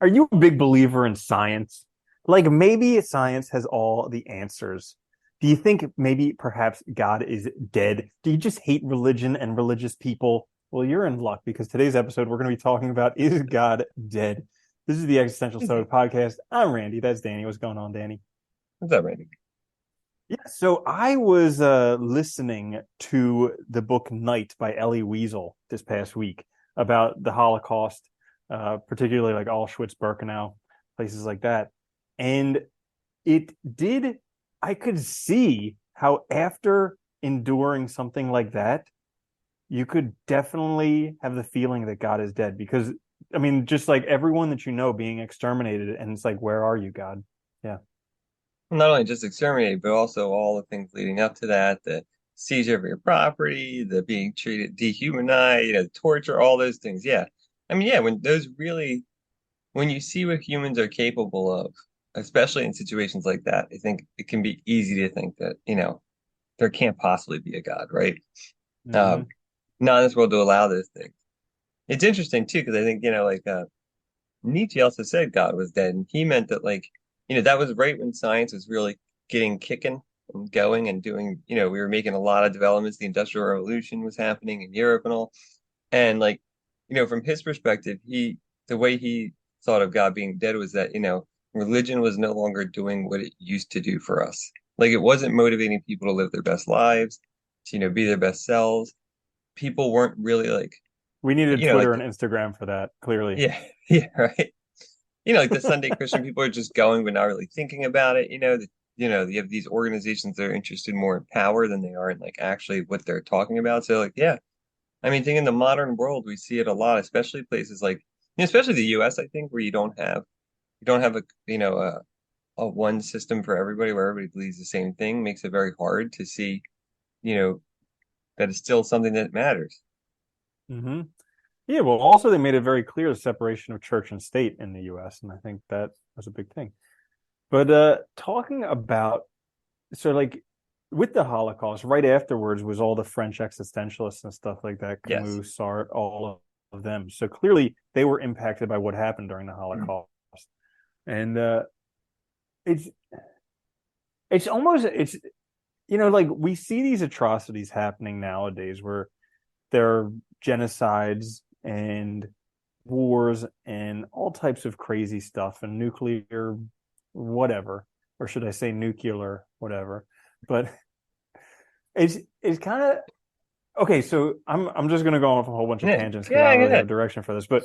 Are you a big believer in science? Like maybe science has all the answers. Do you think maybe perhaps God is dead? Do you just hate religion and religious people? Well, you're in luck because today's episode we're going to be talking about is God dead? This is the Existential Stoic podcast. I'm Randy. That's Danny. What's going on, Danny? What's up, Randy? Yeah, so I was listening to the book Night by Elie Wiesel this past week about the Holocaust, particularly like Auschwitz, Birkenau, places like that. And it did, I could see how after enduring something like that, you could definitely have the feeling that God is dead because, I mean, just like everyone that you know being exterminated, and it's like, where are you, God? Yeah. Not only just exterminated, but also all the things leading up to that, the seizure of your property, the being treated, dehumanized, the torture, all those things. Yeah. I mean, yeah, when you see what humans are capable of, especially in situations like that, I think it can be easy to think that, there can't possibly be a God, right? Hmm. Um, Not in this world to allow those things. It's interesting too, because I think, Nietzsche also said God was dead, and he meant that that was right when science was really getting kicking and going and doing, we were making a lot of developments. The Industrial Revolution was happening in Europe and all. And from his perspective, the way he thought of God being dead was that, religion was no longer doing what it used to do for us. Like it wasn't motivating people to live their best lives, to, be their best selves. People weren't really We needed like Twitter and Instagram for that, clearly. yeah, yeah, right. Like the Sunday Christian people are just going but not really thinking about it. You have these organizations that are interested more in power than they are in like actually what they're talking about. So like, yeah, I mean, think in the modern world, we see it a lot, especially places like, especially the US, I think, where you don't have a one system for everybody where everybody believes the same thing makes it very hard to see, you know, that it's still something that matters. Hmm. Yeah, well, also they made it very clear the separation of church and state in the US, and I think that was a big thing. But talking about so like with the Holocaust, right afterwards was all the French existentialists and stuff like that, Yes. Camus, Sartre, all of them. So clearly they were impacted by what happened during the Holocaust. And it's it's almost it's like we see these atrocities happening nowadays where there are genocides and wars and all types of crazy stuff and nuclear whatever, or should I say nuclear whatever. But it's kind of okay. So I'm just gonna go off a whole bunch of Yeah, tangents because I yeah, don't really have yeah. a direction for this. But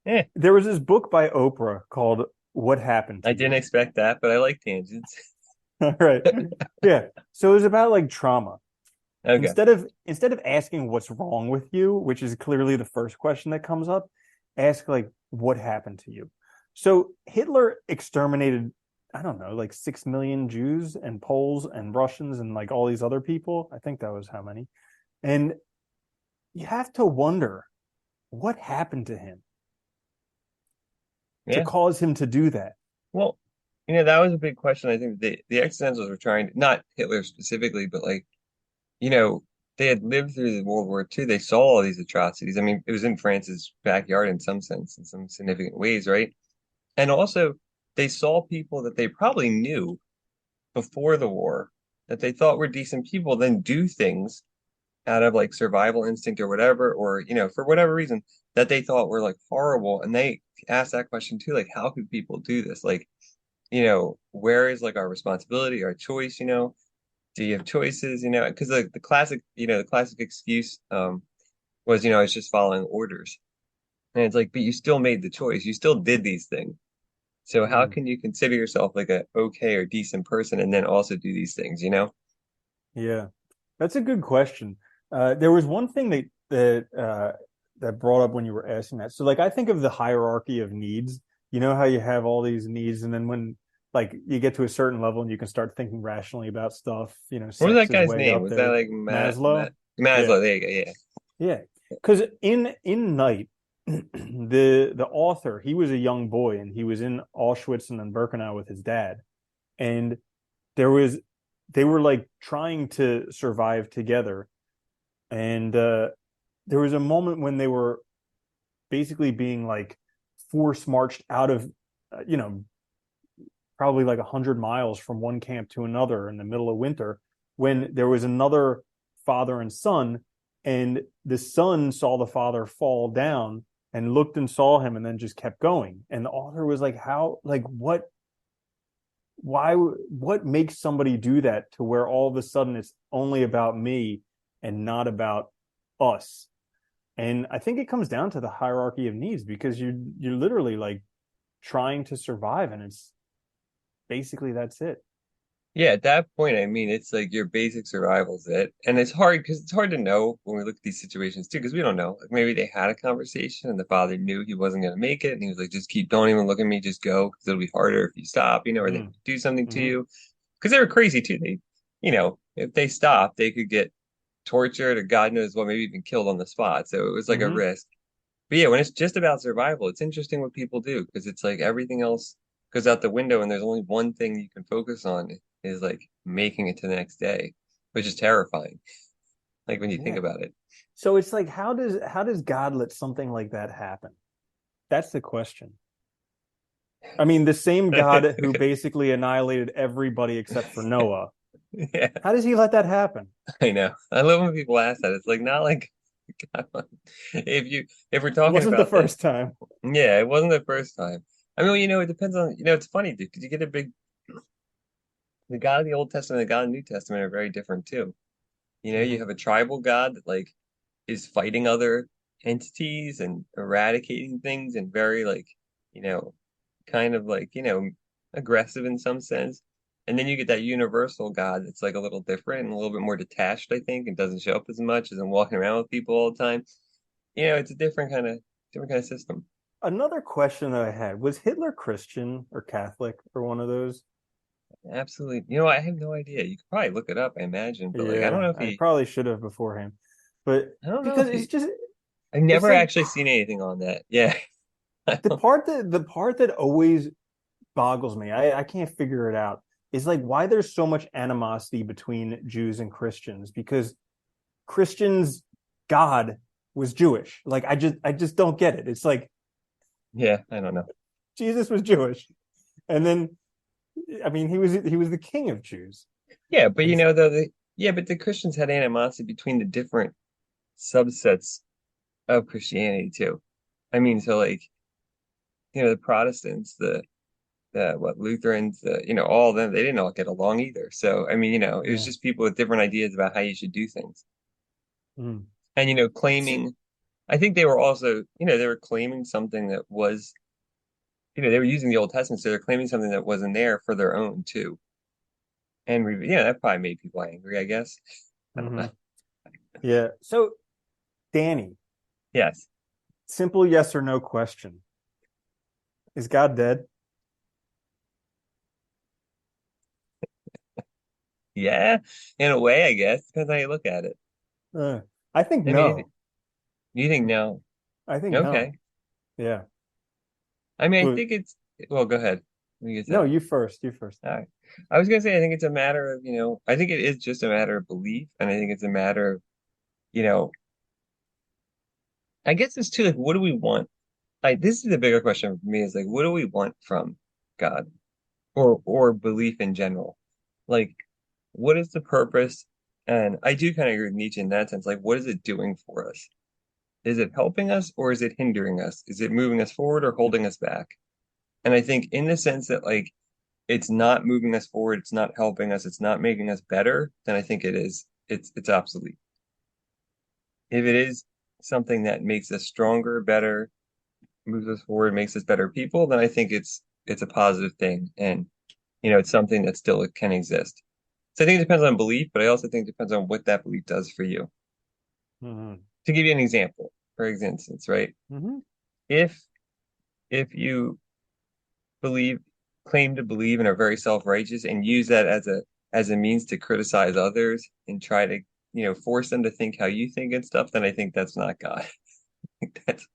Yeah. there was this book by Oprah called "What Happened I to didn't You." expect that, but I like tangents. All right, yeah. So it was about like trauma. Okay. Instead of asking what's wrong with you, which is clearly the first question that comes up, ask like what happened to you. So Hitler exterminated, I don't know, like 6 million Jews and Poles and Russians and like all these other people. I think that was how many. And you have to wonder what happened to him to Yeah. cause him to do that. Well, that was a big question. I think the existentials were trying, not Hitler specifically, but you know, they had lived through the World War II. They saw all these atrocities. I mean, it was in France's backyard in some sense, in some significant ways, right? And also, they saw people that they probably knew before the war that they thought were decent people, then do things out of like survival instinct or whatever, or for whatever reason that they thought were like horrible. And they asked that question too, like, how could people do this? Like, where is like our responsibility, our choice? Do you have choices? Because the classic excuse was, it's just following orders. And it's like, but you still made the choice. You still did these things. So how Mm, can you consider yourself like a okay or decent person and then also do these things? yeah, that's a good question. There was one thing that brought up when you were asking that. So, like, I think of the hierarchy of needs. You know how you have all these needs, and then when like you get to a certain level and you can start thinking rationally about stuff. What was Sex that is guy's way name? up Was that there. like Maslow. Yeah, Maslow? There you go. Yeah. yeah. Because in Night, the author, he was a young boy and he was in Auschwitz and then Birkenau with his dad, and there was they were like trying to survive together, and there was a moment when they were basically being like force marched out of, you know, probably like 100 miles from one camp to another in the middle of winter, when there was another father and son, and the son saw the father fall down and looked and saw him and then just kept going. And the author was like, how, like, what makes somebody do that to where all of a sudden it's only about me and not about us? And I think it comes down to the hierarchy of needs, because you're literally like trying to survive, and it's basically that's it. Yeah, at that point, I mean, it's like your basic survival's it. And it's hard because it's hard to know when we look at these situations too, because we don't know. Like maybe they had a conversation and the father knew he wasn't going to make it. And he was like, just keep, don't even look at me, just go, because it'll be harder if you stop, or they Mm. do something to Hmm. you. Because they were crazy too. If they stopped, they could get tortured or God knows what, maybe even killed on the spot. So it was like a Hmm. risk. But yeah, when it's just about survival, it's interesting what people do because it's like everything else goes out the window and there's only one thing you can focus on is like making it to the next day, which is terrifying. Like when you think Yeah. about it. So it's like, how does God let something like that happen? That's the question. I mean, the same God who basically annihilated everybody except for Noah. Yeah, How does he let that happen? I know. I love when people ask that. It's like not like if we're It talking wasn't the about this, first time. yeah, it wasn't the first time. I mean, it depends on, it's funny, dude, because you get the God of the Old Testament and the God of the New Testament are very different too. You Hmm. have a tribal God that like is fighting other entities and eradicating things and very like, you know, kind of like, aggressive in some sense. And then you get that universal God that's like a little different and a little bit more detached, I think, and doesn't show up as much as in walking around with people all the time. It's a different kind of system. Another question that I had, was Hitler Christian or Catholic or one of those? Absolutely. I have no idea. You could probably look it up, I imagine, but like I don't Yeah, know if I he probably should have beforehand. But I don't know because if it's he just, I've it's never like actually seen anything on that. Yeah. the part that always boggles me. I can't figure it out. Is like why there's so much animosity between Jews and Christians, because Christians' God was Jewish. Like I just don't get it. It's like Yeah, I don't know. Jesus was Jewish, and then I mean he was the king of Jews. Yeah, but And though but the Christians had animosity between the different subsets of Christianity too. I mean, so like, the Protestants, the what Lutherans, all of them, they didn't all get along either. So I mean, it was yeah. just people with different ideas about how you should do things. Mm. And claiming, I think they were also, they were claiming something that was, they were using the Old Testament, so they're claiming something that wasn't there for their own too. And that probably made people angry, I guess. I don't know. Hmm. Yeah. So Danny, Yes. simple yes or no question: is God dead? Yeah, in a way, I guess. Depends how you look at it. Uh, I think I mean, no. you think no? I think no. Okay. Yeah. I mean, I But think it's, well, go ahead. What you no, say? you first. You first. All right. I was gonna say, I think it's a matter of, I think it is just a matter of belief, and I think it's a matter of, you know, I guess it's too like, what do we want? Like, this is the bigger question for me is like, what do we want from God or belief in general? Like, what is the purpose? And I do kind of agree with Nietzsche in that sense. Like, what is it doing for us? Is it helping us or is it hindering us? Is it moving us forward or holding us back? And I think in the sense that like it's not moving us forward, it's not helping us, it's not making us better, then I think it's obsolete. If it is something that makes us stronger, better, moves us forward, makes us better people, then I think it's a positive thing. And it's something that still can exist. So I think it depends on belief, but I also think it depends on what that belief does for you. Hmm. To give you an example, for instance, right? Hmm. If if you believe claim to believe and are very self-righteous and use that as a means to criticize others and try to force them to think how you think and stuff, then I think that's not God. that's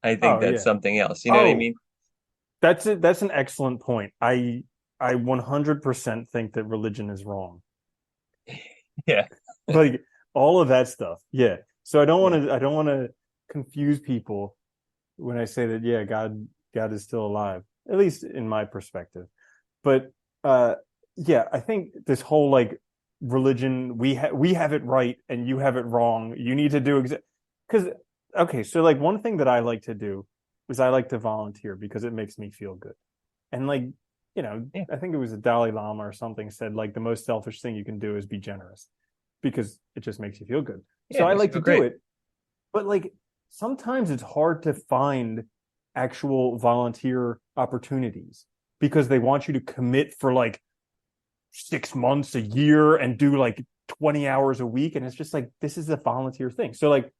I think Oh that's yeah. something else, you know what I Oh, mean? that's it. That's an excellent point. I 100% think that religion is wrong. Yeah, Like all of that stuff. Yeah. So I don't yeah, want to confuse people when I say that, yeah, God. God is still alive, at least in my perspective. But uh, yeah, I think this whole like religion, we have it right and you have it wrong. You need to do because okay, so like one thing that I like to do is I like to volunteer because it makes me feel good. And like, Yeah, I think it was the Dalai Lama or something said like the most selfish thing you can do is be generous because it just makes you feel good. yeah, So it I makes you like feel to do great. it, but like sometimes it's hard to find actual volunteer opportunities because they want you to commit for like 6 months, a year, and do like 20 hours a week. And it's just like, this is a volunteer thing. So like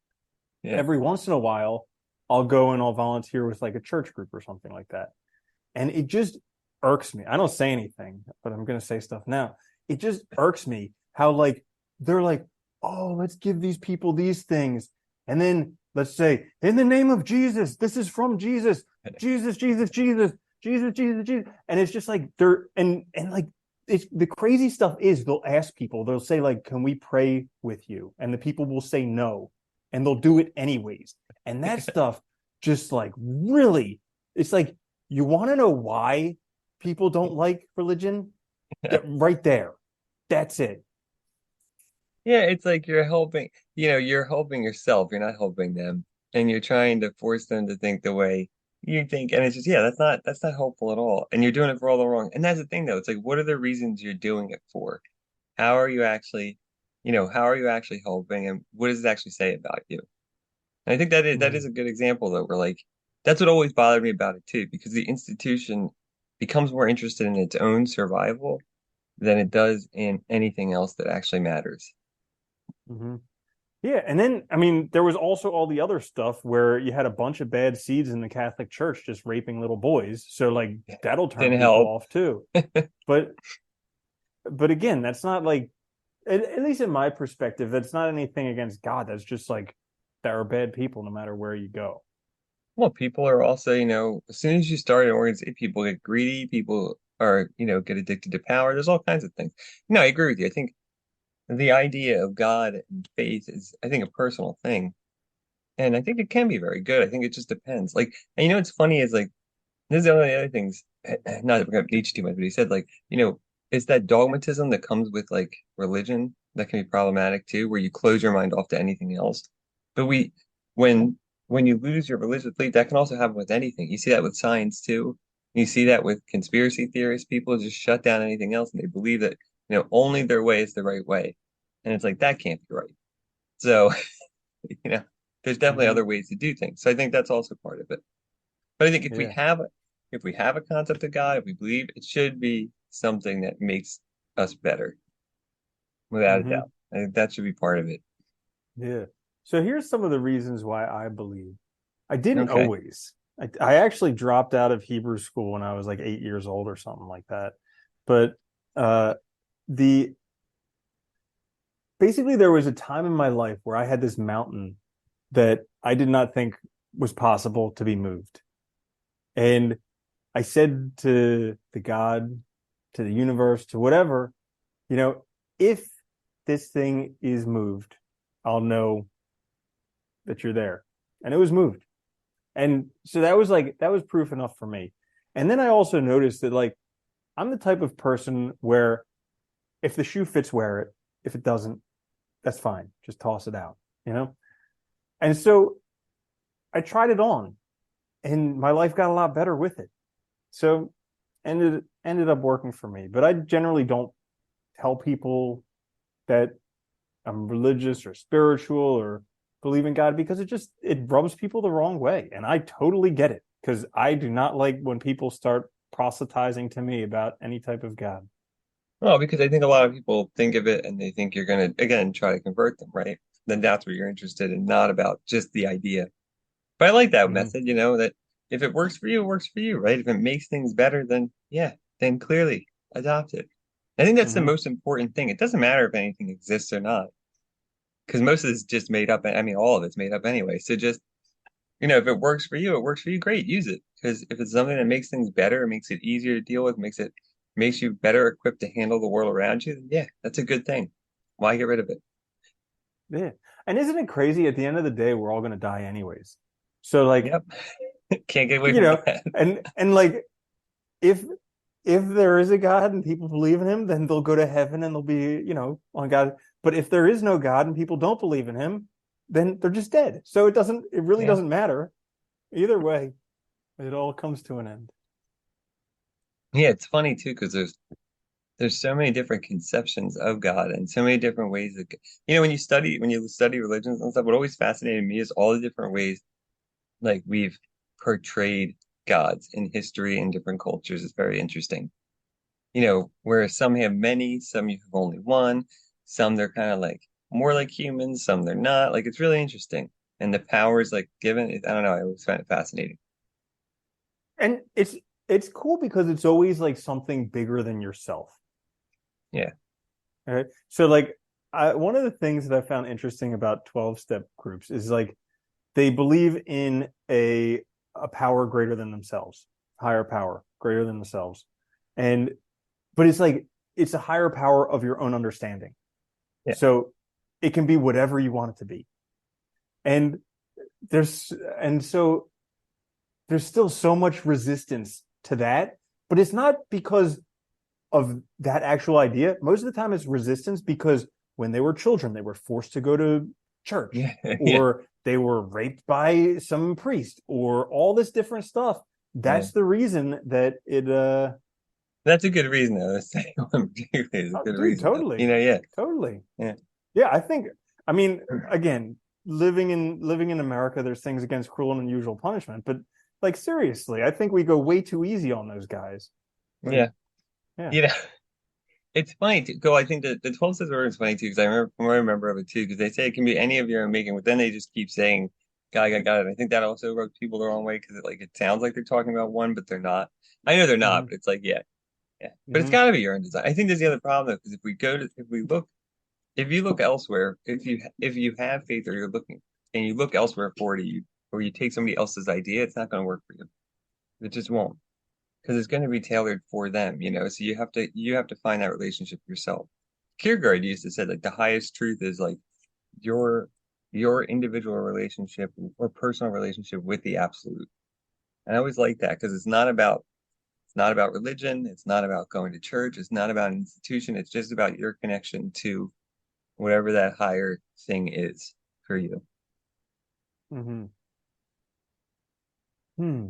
Yeah. every once in a while, I'll go and I'll volunteer with like a church group or something like that. And it just irks me. I don't say anything, but I'm going to say stuff now. It just irks me how like they're like, oh, let's give these people these things. And then let's say, in the name of Jesus, this is from Jesus, Jesus, Jesus, Jesus, Jesus, Jesus, Jesus. And it's just like they're and like it's the crazy stuff is they'll ask people, they'll say, like, can we pray with you? And the people will say no, and they'll do it anyways. And that stuff just like really, it's like you want to know why people don't like religion? Right there. That's it. Yeah, it's like you're helping, you're helping yourself. You're not helping them. And you're trying to force them to think the way you think. And it's just, yeah, that's not helpful at all. And you're doing it for all the wrong. And that's the thing though. It's like, what are the reasons you're doing it for? How are you actually, how are you actually helping? And what does it actually say about you? And I think that is Mm-hmm. a good example though, where like that's what always bothered me about it too, because the institution becomes more interested in its own survival than it does in anything else that actually matters. Mm-hmm. Yeah, and then I mean, there was also all the other stuff where you had a bunch of bad seeds in the Catholic Church just raping little boys. So like that'll turn Didn't people help. off too. But again, that's not like at least in my perspective, that's not anything against God. That's just like there are bad people no matter where you go. Well, people are also, as soon as you start an organization, people get greedy, people are, get addicted to power. There's all kinds of things. No, I agree with you. I think the idea of God and faith is, I think, a personal thing. And I think it can be very good. I think it just depends. Like, and what's funny is like, this is one of the other things, not to bring up Nietzsche too much, but he said like, it's that dogmatism that comes with like religion that can be problematic too, where you close your mind off to anything else. But when when you lose your religious belief, that can also happen with anything. You see that with science too. You see that with conspiracy theorists. People just shut down anything else and they believe that, only their way is the right way. And it's like that can't be right. So, you know, there's definitely Mm-hmm. other ways to do things. So I think that's also part of it. But I think Yeah. if we have a concept of God, if we believe it should be something that makes us better, without a Mm-hmm. doubt. I think that should be part of it. Yeah. So here's some of the reasons why I believe. I didn't Okay. always. I actually dropped out of Hebrew school when I was like 8 years old or something like that. But uh, the basically there was a time in my life where I had this mountain that I did not think was possible to be moved. And I said to the God, to the universe, to whatever, you know, if this thing is moved, I'll know that you're there. And it was moved. And so that was proof enough for me. And then I also noticed that like I'm the type of person where if the shoe fits, wear it. If it doesn't, that's fine. Just toss it out, you know? And so I tried it on and my life got a lot better with it. So ended up working for me. But I generally don't tell people that I'm religious or spiritual or believe in God because it rubs people the wrong way. And I totally get it because I do not like when people start proselytizing to me about any type of God. Well, because I think a lot of people think of it and they think you're going to, again, try to convert them, right? Then that's what you're interested in, not about just the idea. But I like that Mm-hmm. method, that if it works for you, it works for you, right? If it makes things better, then yeah, then clearly adopt it. I think that's the Mm-hmm. most important thing. It doesn't matter if anything exists or not, because most of it's just made up. I mean, all of it's made up anyway. So just, if it works for you, it works for you. Great, use it. Because if it's something that makes things better, makes it easier to deal with, makes you better equipped to handle the world around you, then yeah, that's a good thing. Why get rid of it? Yeah. And isn't it crazy? At the end of the day, we're all going to die anyways. So like Yep. Can't get away You from know, that. and like if if there is a God and people believe in him, then they'll go to heaven and they'll be, on God. But if there is no God and people don't believe in him, then they're just dead. So it really Yeah. doesn't matter. Either way, it all comes to an end. Yeah, it's funny too, because there's so many different conceptions of God and so many different ways that when you study religions and stuff, what always fascinated me is all the different ways like we've portrayed gods in history and different cultures. Is very interesting. Where some have many, some you have only one, some they're kind of like more like humans, some they're not. Like it's really interesting. And the powers like given, I don't know, I always find it fascinating. And it's cool because it's always like something bigger than yourself. Yeah. All right. So like one of the things that I found interesting about 12-step groups is like they believe in a power greater than themselves, higher power greater than themselves. And but it's like it's a higher power of your own understanding. Yeah. So it can be whatever you want it to be. And there's and so there's still so much resistance to that, but it's not because of that actual idea. Most of the time it's resistance because when they were children, they were forced to go to church Yeah. Yeah. or they were raped by some priest or all this different stuff. Yeah. That's the reason that it That's a good reason though. The second one particularly is a oh, good dude, reason though. totally. Yeah. Totally. Yeah. Yeah, I mean, again, living in America, there's things against cruel and unusual punishment, but like seriously, I think we go way too easy on those guys. Like, Yeah. yeah. You know, it's funny to go. I think the 12 says word is funny too, because I remember from what I remember of it too, because they say it can be any of your own making, but then they just keep saying, got it. I think that also rubs people the wrong way because it sounds like they're talking about one, but they're not. I know they're not, Hmm. but it's like, yeah, yeah. But it's Hmm. gotta be your own design. I think there's the other problem though, because if you look elsewhere, if you have faith or you're looking and you look elsewhere for it, or you take somebody else's idea, it's not going to work for you. It just won't because it's going to be tailored for them. So you have to find that relationship yourself. Kierkegaard used to say like the highest truth is like your your individual relationship or personal relationship with the absolute. And I always like that because it's not about religion, it's not about going to church, it's not about an institution, it's just about your connection to whatever that higher thing is for you. Hmm. Hmm.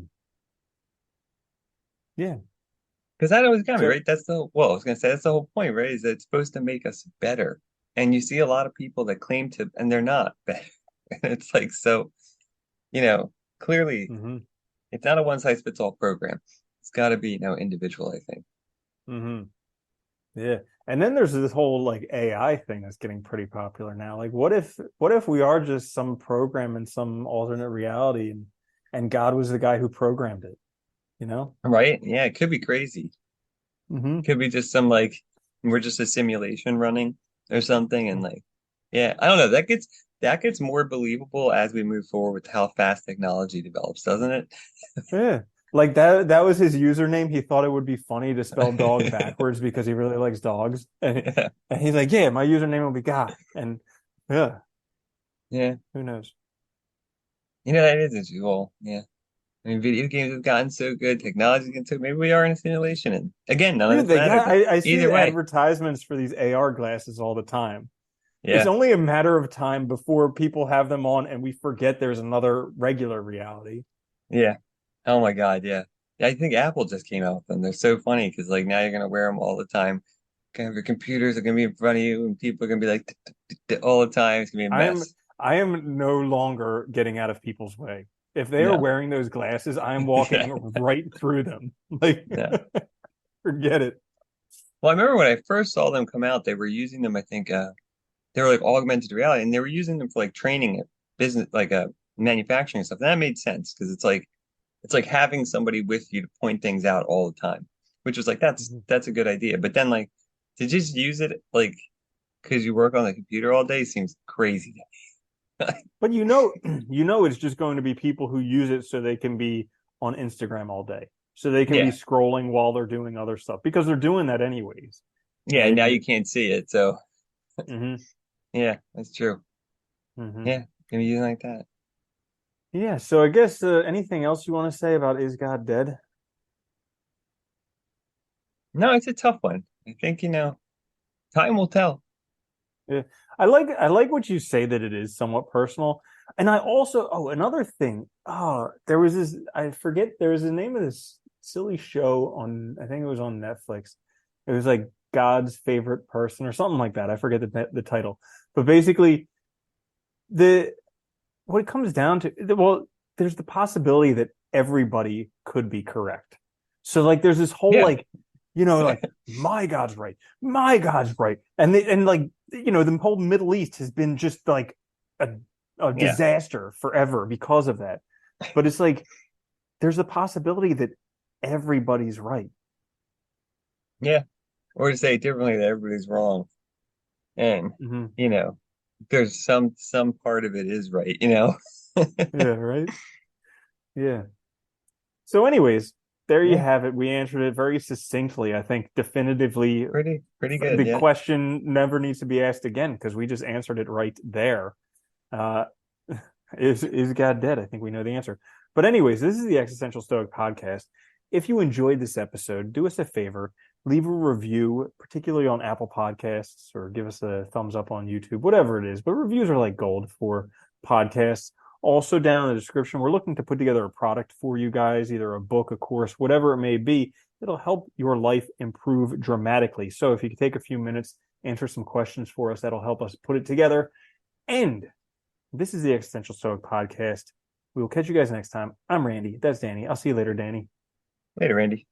Yeah. Because that always got me, So right? I was gonna say that's the whole point, right? Is that it's supposed to make us better. And you see a lot of people that claim to, and they're not better. And it's like, so, you know, clearly hmm. it's not a one size fits all program. It's got to be, individual, I think. Hmm. Yeah. And then there's this whole like AI thing that's getting pretty popular now. Like what if we are just some program in some alternate reality and God was the guy who programmed it, you know? Right? Yeah, it could be crazy. Hmm. Could be just some like we're just a simulation running or something, and like, yeah, I don't know. That gets more believable as we move forward with how fast technology develops, doesn't Yeah. Like that was his username. He thought it would be funny to spell dog it? backwards because he really likes dogs. And, Yeah. and he's like, yeah, my username will be God. And yeah, Yeah. who knows? That is interesting. Well, yeah. I mean, video games have gotten so good, technology's getting so maybe we are in a simulation, and again, none of Dude, this they matters. got But I see either way, advertisements for these AR glasses all the time. It's yeah, only a matter of time before people have them on and we forget there's another regular reality. yeah. Oh my God, yeah. Yeah, I think Apple just came out with them. They're so funny because like now you're gonna wear them all the time. Kind of your computers are gonna be in front of you, and people are gonna be like all the time. It's gonna be a I am mess. I am no longer getting out of people's way. If they are No, wearing those glasses, I am yeah, walking right through them. Like no. forget it. Well, I remember when I first saw them come out, they were using them. I think they were like augmented reality, and they were using them for like training at business, like manufacturing and stuff. And that made sense because it's like having somebody with you to point things out all the time, which was like that's a good idea. But then like to just use it like because you work on the computer all day seems crazy. But it's just going to be people who use it so they can be on Instagram all day. So they can be Yeah, scrolling while they're doing other stuff because they're doing that anyways. yeah. And now And you can't see it, so mhm, yeah, that's true. mhm. Yeah, gonna be using like that. Yeah, so I guess anything else you want to say about Is God Dead? No, it's a tough one. I think, time will tell. Yeah. I like what you say that it is somewhat personal. And I also another thing. There was this I forget there was the name of this silly show on I think it was on Netflix. It was like God's favorite person or something like that. I forget the title. But basically the what it comes down to well, there's the possibility that everybody could be correct. So like there's this whole Yeah. like like my God's right, my God's right, and like the whole Middle East has been just like a a Yeah. disaster forever because of that. But it's like there's a possibility that everybody's right. Yeah. Or to say it differently, that everybody's wrong. And, Hmm. you know, there's some part of it is right. Yeah, right. Yeah. So, anyways, there you Yeah. have it. We answered it very succinctly. I think definitively Pretty good. the Yeah. question never needs to be asked again because we just answered it right there. Uh, is God dead? I think we know the answer. But anyways, this is the Existential Stoic podcast. If you enjoyed this episode, do us a favor, leave a review, particularly on Apple Podcasts, or give us a thumbs up on YouTube, whatever it is. But reviews are like gold for podcasts. Also, down in the description, we're looking to put together a product for you guys, either a book, a course, whatever it may be. It'll help your life improve dramatically. So if you could take a few minutes, answer some questions for us, that'll help us put it together. And this is the Existential Stoic podcast. We will catch you guys next time. I'm Randy. That's Danny. I'll see you later, Danny. Later, Randy.